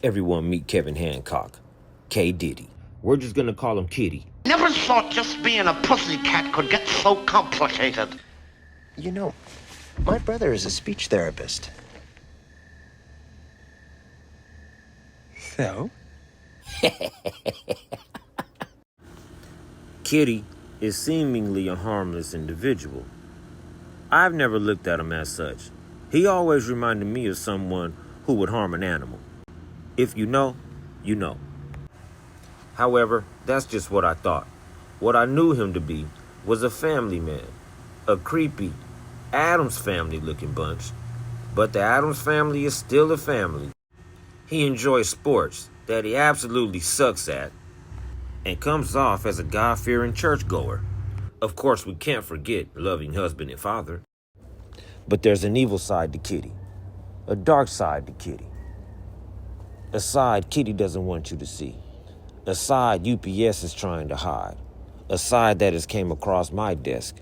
Everyone meet Kevin Hancock, K-Diddy. We're just gonna call him Kitty. Never thought just being a pussycat could get so complicated. You know, my brother is a speech therapist. So? Kitty is seemingly a harmless individual. I've never looked at him as such. He always reminded me of someone who would harm an animal. If you know, you know. However, that's just what I thought. What I knew him to be was a family man, a creepy Addams Family looking bunch. But the Addams Family is still a family. He enjoys sports that he absolutely sucks at and comes off as a God-fearing churchgoer. Of course, we can't forget loving husband and father. But there's an evil side to Kitty, a dark side to Kitty, a side Kitty doesn't want you to see, a side UPS is trying to hide, a side that has came across my desk,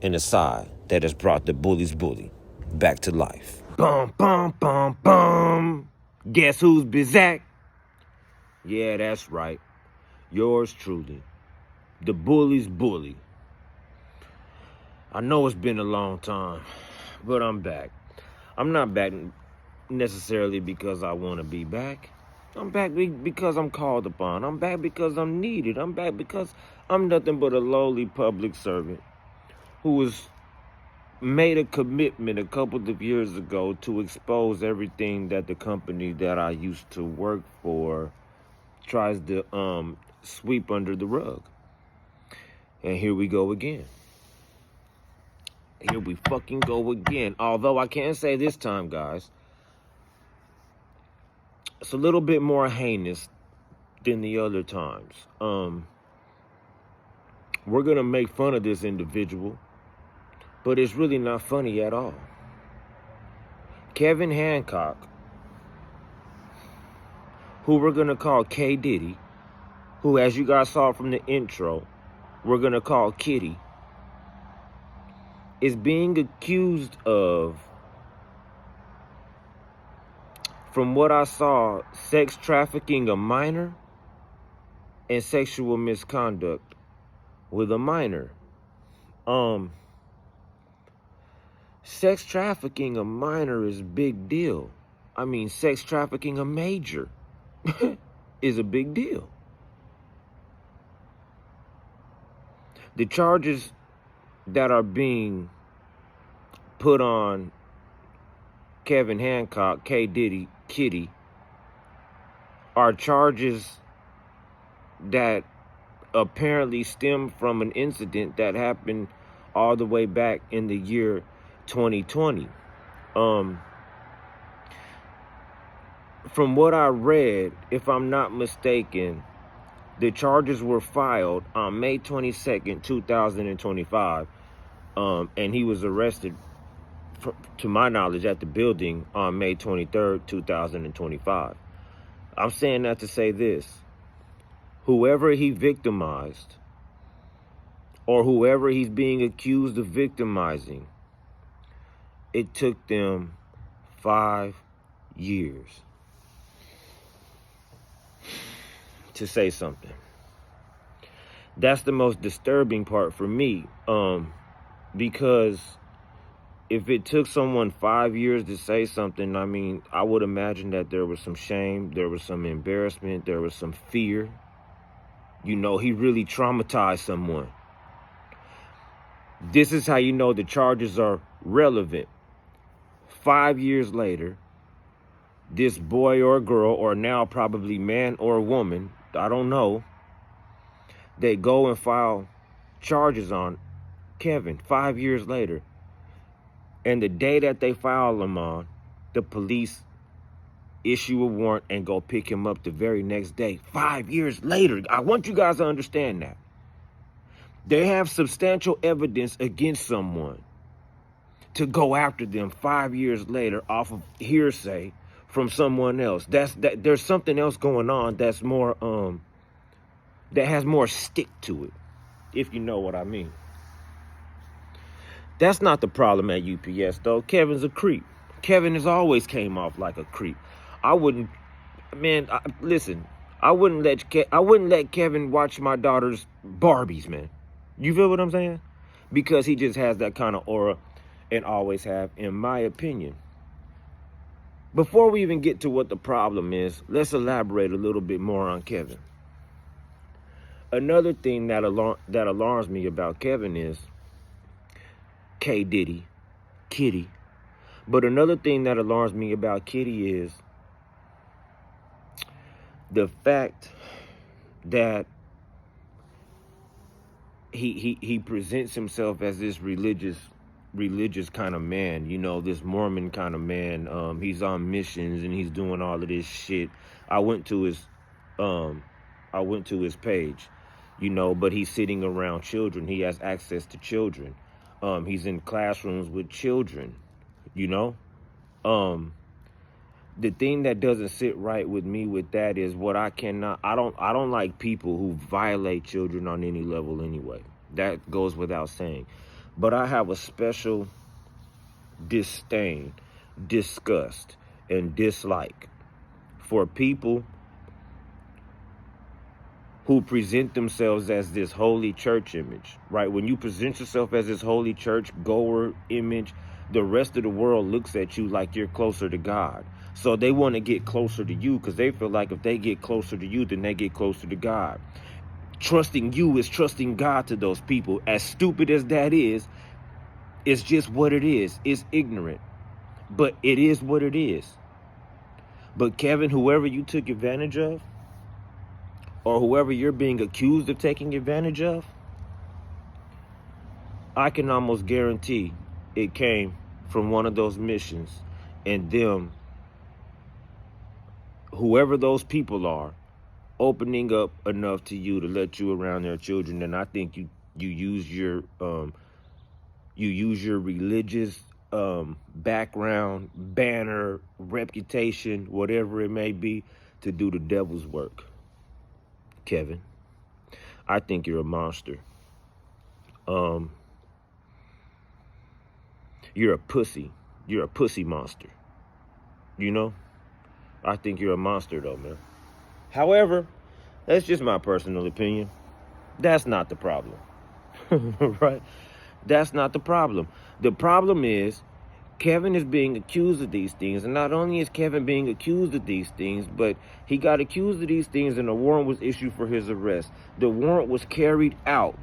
and a side that has brought the bully's bully back to life. Bum, bum, bum, bum. Guess who's Bizak? Yeah, that's right. Yours truly, the bully's bully. I know it's been a long time, but I'm back. I'm not back necessarily because I want to be back. I'm back because I'm called upon. I'm back because I'm needed. I'm back because I'm nothing but a lowly public servant who was made a commitment a couple of years ago to expose everything that the company that I used to work for tries to sweep under the rug. And here we go again. Here we fucking go again. Although I can't say this time, guys, it's a little bit more heinous than the other times. We're gonna make fun of this individual, but it's really not funny at all. Kevin Hancock, who we're gonna call K Diddy, who, as you guys saw from the intro, we're gonna call Kitty, is being accused of, from what I saw, sex trafficking a minor and sexual misconduct with a minor. Sex trafficking a minor is a big deal. I mean, sex trafficking a major is a big deal. The charges that are being put on Kevin Hancock, K. Diddy, Kitty, are charges that apparently stem from an incident that happened all the way back in the year 2020. From what I read, if I'm not mistaken, the charges were filed on May 22nd, 2025, and he was arrested, to my knowledge, at the building on May 23rd, 2025. I'm saying that to say this: whoever he victimized, or whoever he's being accused of victimizing, it took them 5 years to say something. That's the most disturbing part for me, because if it took someone 5 years to say something, I mean, I would imagine that there was some shame, there was some embarrassment, there was some fear. You know, he really traumatized someone. This is how you know the charges are relevant. 5 years later, this boy or girl, or now probably man or woman, I don't know, they go and file charges on Kevin 5 years later. And the day that they file him on, the police issue a warrant and go pick him up the very next day. 5 years later. I want you guys to understand that. They have substantial evidence against someone to go after them 5 years later off of hearsay from someone else. There's something else going on that's more that has more stick to it, if you know what I mean. That's not the problem at UPS though. Kevin's a creep. Kevin has always came off like a creep. I wouldn't man, listen, I wouldn't let Kevin watch my daughter's Barbies, man. You feel what I'm saying? Because he just has that kind of aura and always have, in my opinion. Before we even get to what the problem is, let's elaborate a little bit more on Kevin. Another thing that alarms me about Kevin is K-Diddy, Kitty. But another thing that alarms me about Kitty is the fact that he presents himself as this religious kind of man, you know, this Mormon kind of man. He's on missions and he's doing all of this shit. I went to his page, you know, but he's sitting around children. He has access to children. He's in classrooms with children, you know. The thing that doesn't sit right with me with that is I don't like people who violate children on any level anyway. That goes without saying. But I have a special disdain, disgust, and dislike for people who present themselves as this holy church image, right? When you present yourself as this holy church goer image, the rest of the world looks at you like you're closer to God. So they want to get closer to you because they feel like if they get closer to you, then they get closer to God. Trusting you is trusting God to those people. As stupid as that is, it's just what it is. It's ignorant, but it is what it is. But Kevin, whoever you took advantage of, or whoever you're being accused of taking advantage of, I can almost guarantee it came from one of those missions, and them, whoever those people are, opening up enough to you to let you around their children. And I think you use your religious background, banner, reputation, whatever it may be, to do the devil's work. Kevin, I think you're a monster. You're a pussy. You're a pussy monster. You know? I think you're a monster, though, man. However, that's just my personal opinion. That's not the problem. Right? That's not the problem. The problem is Kevin is being accused of these things. And not only is Kevin being accused of these things, but he got accused of these things and a warrant was issued for his arrest. The warrant was carried out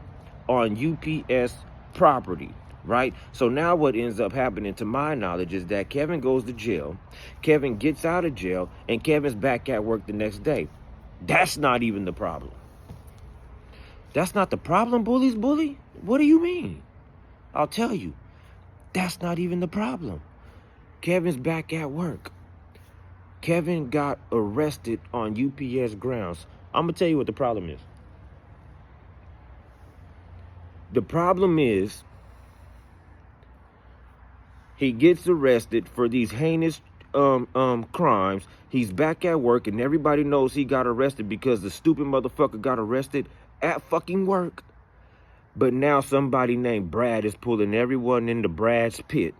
on UPS property. Right? So now what ends up happening, to my knowledge, is that Kevin goes to jail, Kevin gets out of jail, and Kevin's back at work the next day. That's not even the problem. That's not the problem, bullies, bully? What do you mean? I'll tell you. That's not even the problem. Kevin's back at work. Kevin got arrested on UPS grounds. I'm going to tell you what the problem is. The problem is he gets arrested for these heinous crimes. He's back at work, and everybody knows he got arrested because the stupid motherfucker got arrested at fucking work. But now somebody named Brad is pulling everyone into Brad's pit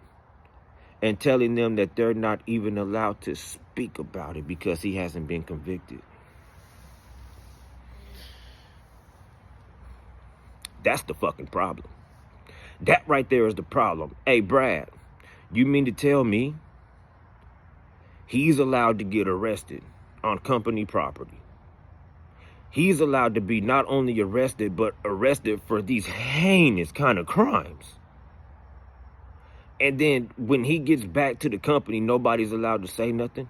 and telling them that they're not even allowed to speak about it because he hasn't been convicted. That's the fucking problem. That right there is the problem. Hey, Brad. You mean to tell me he's allowed to get arrested on company property? He's allowed to be not only arrested, but arrested for these heinous kind of crimes. And then when he gets back to the company, nobody's allowed to say nothing?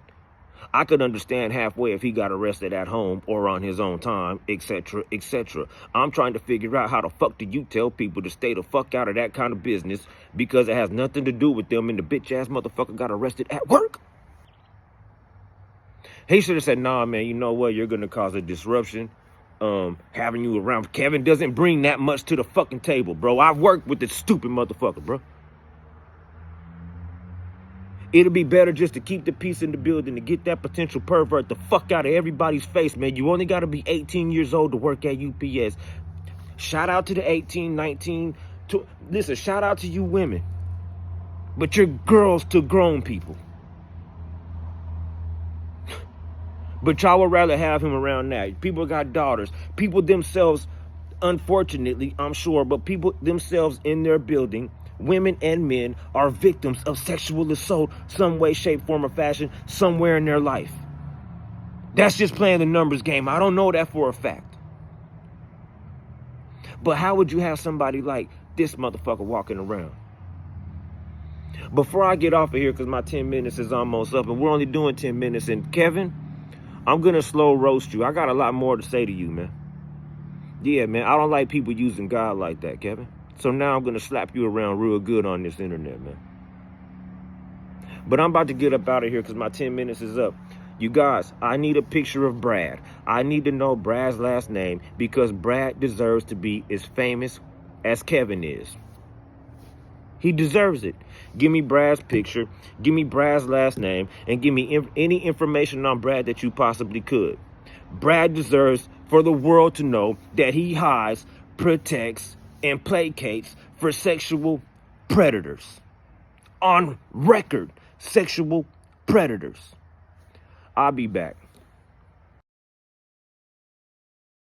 I could understand halfway if he got arrested at home or on his own time, etc., etc. I'm trying to figure out how the fuck do you tell people to stay the fuck out of that kind of business because it has nothing to do with them and the bitch-ass motherfucker got arrested at work? He should have said, nah, man, you know what? You're going to cause a disruption. Having you around. Kevin doesn't bring that much to the fucking table, bro. I've worked with this stupid motherfucker, bro. It'll be better just to keep the peace in the building, to get that potential pervert the fuck out of everybody's face, man. You only got to be 18 years old to work at UPS. Shout out to the 18, 19. Listen, shout out to you women. But you're girls to grown people. But y'all would rather have him around now. People got daughters. People themselves, unfortunately, I'm sure, but people themselves in their building, women and men, are victims of sexual assault some way, shape, form, or fashion somewhere in their life. That's just playing the numbers game. I don't know that for a fact. But how would you have somebody like this motherfucker walking around? Before I get off of here, because my 10 minutes is almost up, and we're only doing 10 minutes, and Kevin, I'm going to slow roast you. I got a lot more to say to you, man. Yeah, man, I don't like people using God like that, Kevin. So now I'm going to slap you around real good on this internet, man. But I'm about to get up out of here because my 10 minutes is up. You guys, I need a picture of Brad. I need to know Brad's last name because Brad deserves to be as famous as Kevin is. He deserves it. Give me Brad's picture, give me Brad's last name, and give me any information on Brad that you possibly could. Brad deserves for the world to know that he hides, protects, and placates for sexual predators. On record, sexual predators. I'll be back.